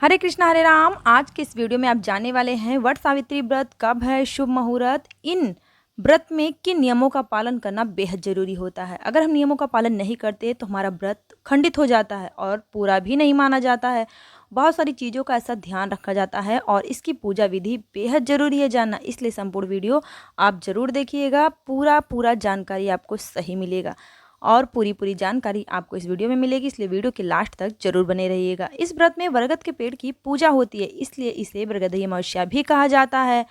हरे कृष्णा हरे राम। आज के इस वीडियो में आप जानने वाले हैं वट सावित्री व्रत कब है, शुभ मुहूर्त, इन व्रत में किन नियमों का पालन करना बेहद जरूरी होता है। अगर हम नियमों का पालन नहीं करते तो हमारा व्रत खंडित हो जाता है और पूरा भी नहीं माना जाता है। बहुत सारी चीज़ों का ऐसा ध्यान रखा जाता है और इसकी पूजा विधि बेहद ज़रूरी है जानना, इसलिए संपूर्ण वीडियो आप ज़रूर देखिएगा। पूरा जानकारी आपको सही मिलेगा और पूरी जानकारी आपको इस वीडियो में मिलेगी, इसलिए वीडियो के लास्ट तक जरूर बने रहिएगा। इस व्रत में बरगद के पेड़ की पूजा होती है, इसलिए इसे बरगदीय अमावस्या भी कहा जाता है।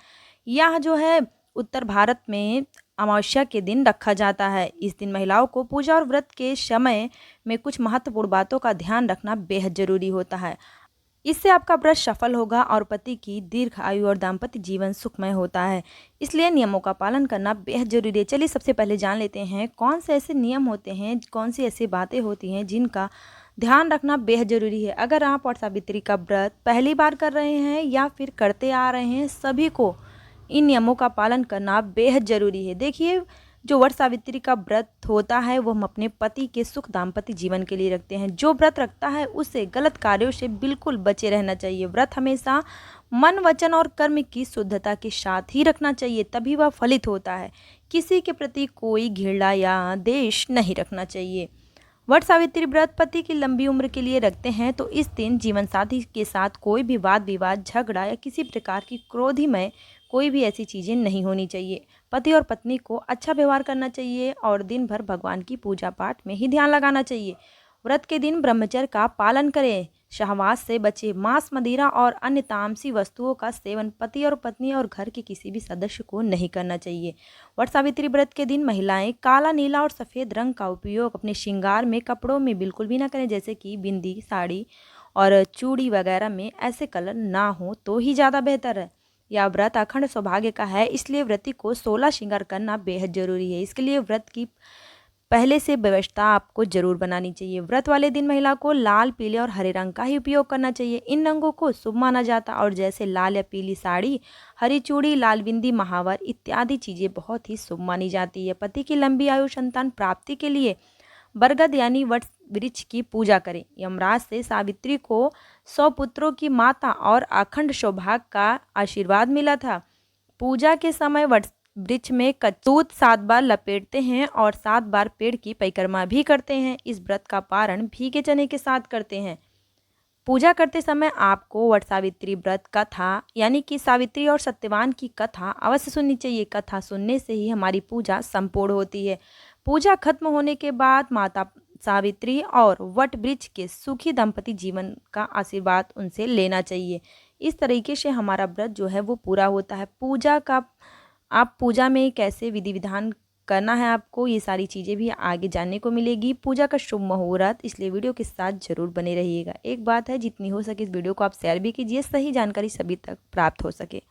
यह जो है उत्तर भारत में अमावस्या के दिन रखा जाता है। इस दिन महिलाओं को पूजा और व्रत के समय में कुछ महत्वपूर्ण बातों का ध्यान रखना बेहद जरूरी होता है। इससे आपका व्रत सफल होगा और पति की दीर्घ आयु और दाम्पत्य जीवन सुखमय होता है, इसलिए नियमों का पालन करना बेहद जरूरी है। चलिए सबसे पहले जान लेते हैं कौन से ऐसे नियम होते हैं, कौन सी ऐसी बातें होती हैं जिनका ध्यान रखना बेहद जरूरी है। अगर आप वट सावित्री का व्रत पहली बार कर रहे हैं या फिर करते आ रहे हैं, सभी को इन नियमों का पालन करना बेहद जरूरी है। देखिए, जो वट सावित्री का व्रत होता है वो हम अपने पति के सुख दाम्पत्य जीवन के लिए रखते हैं। जो व्रत रखता है उसे गलत कार्यों से बिल्कुल बचे रहना चाहिए। व्रत हमेशा मन, वचन और कर्म की शुद्धता के साथ ही रखना चाहिए, तभी वह फलित होता है। किसी के प्रति कोई घृणा या द्वेष नहीं रखना चाहिए। वट सावित्री व्रत पति की लंबी उम्र के लिए रखते हैं, तो इस दिन जीवन साथी के साथ कोई भी वाद विवाद, झगड़ा या किसी प्रकार की क्रोधमय कोई भी ऐसी चीज़ें नहीं होनी चाहिए। पति और पत्नी को अच्छा व्यवहार करना चाहिए और दिन भर भगवान की पूजा पाठ में ही ध्यान लगाना चाहिए। व्रत के दिन ब्रह्मचर्य का पालन करें, शहवास से बचे, मांस, मदिरा और अन्य तामसी वस्तुओं का सेवन पति और पत्नी और घर के किसी भी सदस्य को नहीं करना चाहिए। वट सावित्री व्रत के दिन महिलाएं काला, नीला और सफ़ेद रंग का उपयोग अपने श्रृंगार में, कपड़ों में बिल्कुल भी ना करें, जैसे कि बिंदी, साड़ी और चूड़ी वगैरह में ऐसे कलर ना हो तो ही ज़्यादा बेहतर है। यह व्रत अखंड सौभाग्य का है, इसलिए व्रती को 16 श्रृंगार करना बेहद जरूरी है। इसके लिए व्रत की पहले से व्यवस्था आपको जरूर बनानी चाहिए। व्रत वाले दिन महिला को लाल, पीले और हरे रंग का ही उपयोग करना चाहिए। इन रंगों को शुभ माना जाता और जैसे लाल या पीली साड़ी, हरी चूड़ी, लाल बिंदी, महावर इत्यादि चीज़ें बहुत ही शुभ मानी जाती है। पति की लंबी आयु, संतान प्राप्ति के लिए बरगद यानी वट वृक्ष की पूजा करें। यमराज से सावित्री को 100 पुत्रों की माता और अखंड सौभाग्य का आशीर्वाद मिला था। पूजा के समय वट वृक्ष में कचूत 7 बार लपेटते हैं और 7 बार पेड़ की परिक्रमा भी करते हैं। इस व्रत का पारण भीगे चने के साथ करते हैं। पूजा करते समय आपको वट सावित्री व्रत कथा यानी कि सावित्री और सत्यवान की कथा अवश्य सुननी चाहिए। कथा सुनने से ही हमारी पूजा संपूर्ण होती है। पूजा खत्म होने के बाद माता सावित्री और वट वृक्ष के सुखी दंपति जीवन का आशीर्वाद उनसे लेना चाहिए। इस तरीके से हमारा व्रत जो है वो पूरा होता है। पूजा में कैसे विधि विधान करना है आपको, ये सारी चीज़ें भी आगे जानने को मिलेगी। पूजा का शुभ मुहूर्त, इसलिए वीडियो के साथ जरूर बने रहिएगा। एक बात है, जितनी हो सके इस वीडियो को आप शेयर भी कीजिए, सही जानकारी सभी तक प्राप्त हो सके।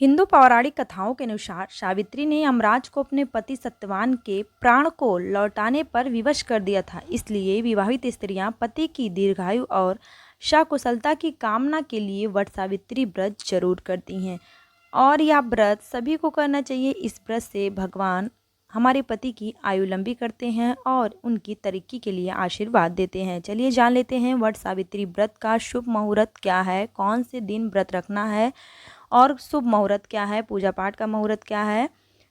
हिंदू पौराणिक कथाओं के अनुसार सावित्री ने यमराज को अपने पति सत्यवान के प्राण को लौटाने पर विवश कर दिया था, इसलिए विवाहित स्त्रियां पति की दीर्घायु और सकुशलता की कामना के लिए वट सावित्री व्रत जरूर करती हैं और यह व्रत सभी को करना चाहिए। इस व्रत से भगवान हमारे पति की आयु लंबी करते हैं और उनकी तरक्की के लिए आशीर्वाद देते हैं। चलिए जान लेते हैं वट सावित्री व्रत का शुभ मुहूर्त क्या है, कौन से दिन व्रत रखना है और शुभ मुहूर्त क्या है, पूजा पाठ का मुहूर्त क्या है।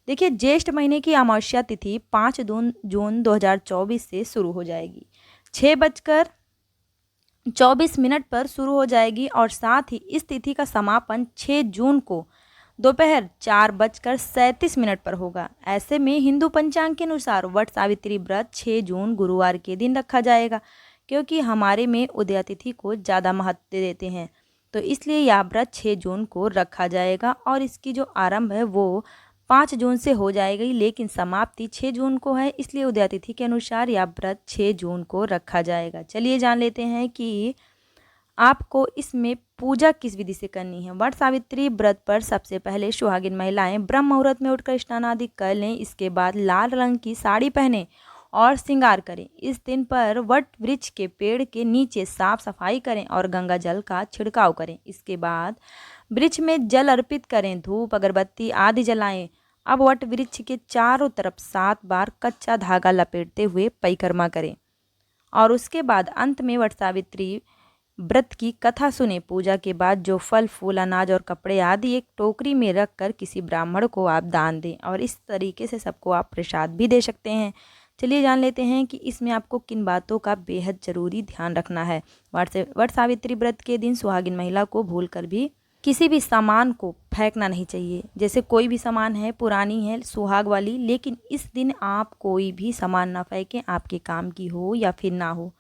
देखिए, ज्येष्ठ महीने की अमावस्या तिथि 5 जून 2024 से शुरू हो जाएगी। 6:24 पर शुरू हो जाएगी और साथ ही इस तिथि का समापन 6 जून को दोपहर 4:37 पर होगा। ऐसे में हिंदू पंचांग के अनुसार वट सावित्री व्रत 6 जून गुरुवार के दिन रखा जाएगा, क्योंकि हमारे में उदया तिथि को ज़्यादा महत्व देते हैं, तो इसलिए यह व्रत 6 जून को रखा जाएगा और इसकी जो आरंभ है वो 5 जून से हो जाएगी, लेकिन समाप्ति 6 जून को है, इसलिए उदया तिथि के अनुसार यह व्रत 6 जून को रखा जाएगा। चलिए जान लेते हैं कि आपको इसमें पूजा किस विधि से करनी है। वट सावित्री व्रत पर सबसे पहले सुहागिन महिलाएं ब्रह्म मुहूर्त में उठकर स्नान आदि कर लें। इसके बाद लाल रंग की साड़ी पहनें और श्रृंगार करें। इस दिन पर वट वृक्ष के पेड़ के नीचे साफ सफाई करें और गंगा जल का छिड़काव करें। इसके बाद वृक्ष में जल अर्पित करें, धूप अगरबत्ती आदि जलाएं। अब वट वृक्ष के चारों तरफ 7 बार कच्चा धागा लपेटते हुए परिक्रमा करें और उसके बाद अंत में वट सावित्री व्रत की कथा सुने। पूजा के बाद जो फल फूल अनाज और कपड़े आदि एक टोकरी में रख कर किसी ब्राह्मण को आप दान दें और इस तरीके से सबको आप प्रसाद भी दे सकते हैं। चलिए जान लेते हैं कि इसमें आपको किन बातों का बेहद ज़रूरी ध्यान रखना है। वट सावित्री व्रत के दिन सुहागिन महिला को भूल कर भी किसी भी सामान को फेंकना नहीं चाहिए। जैसे कोई भी सामान है, पुरानी है, सुहाग वाली, लेकिन इस दिन आप कोई भी सामान ना फेंकें, आपके काम की हो या फिर ना हो।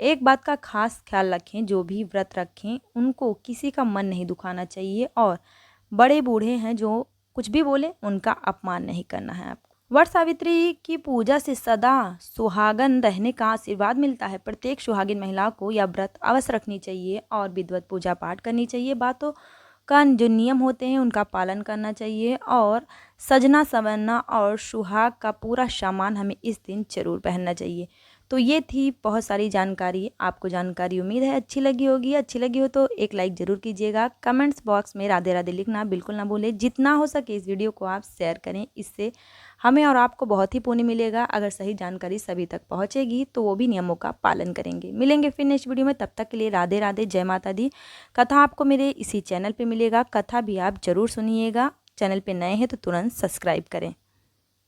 एक बात का खास ख्याल रखें, जो भी व्रत रखें उनको किसी का मन नहीं दुखाना चाहिए और बड़े बूढ़े हैं जो कुछ भी बोले उनका अपमान नहीं करना है आपको। वट सावित्री की पूजा से सदा सुहागन रहने का आशीर्वाद मिलता है। प्रत्येक सुहागिन महिला को यह व्रत अवश्य रखनी चाहिए और विधिवत पूजा पाठ करनी चाहिए। बातों का जो नियम होते हैं उनका पालन करना चाहिए और सजना संवरना और सुहाग का पूरा सामान हमें इस दिन जरूर पहनना चाहिए। तो ये थी बहुत सारी जानकारी। आपको जानकारी उम्मीद है अच्छी लगी होगी। अच्छी लगी हो तो एक लाइक ज़रूर कीजिएगा। कमेंट्स बॉक्स में राधे राधे लिखना बिल्कुल ना भूलें। जितना हो सके इस वीडियो को आप शेयर करें, इससे हमें और आपको बहुत ही पुण्य मिलेगा। अगर सही जानकारी सभी तक पहुंचेगी तो वो भी नियमों का पालन करेंगे। मिलेंगे फिर नेक्स्ट वीडियो में, तब तक के लिए राधे राधे, जय माता दी। कथा आपको मेरे इसी चैनल पर मिलेगा, कथा भी आप ज़रूर सुनिएगा। चैनल पर नए हैं तो तुरंत सब्सक्राइब करें।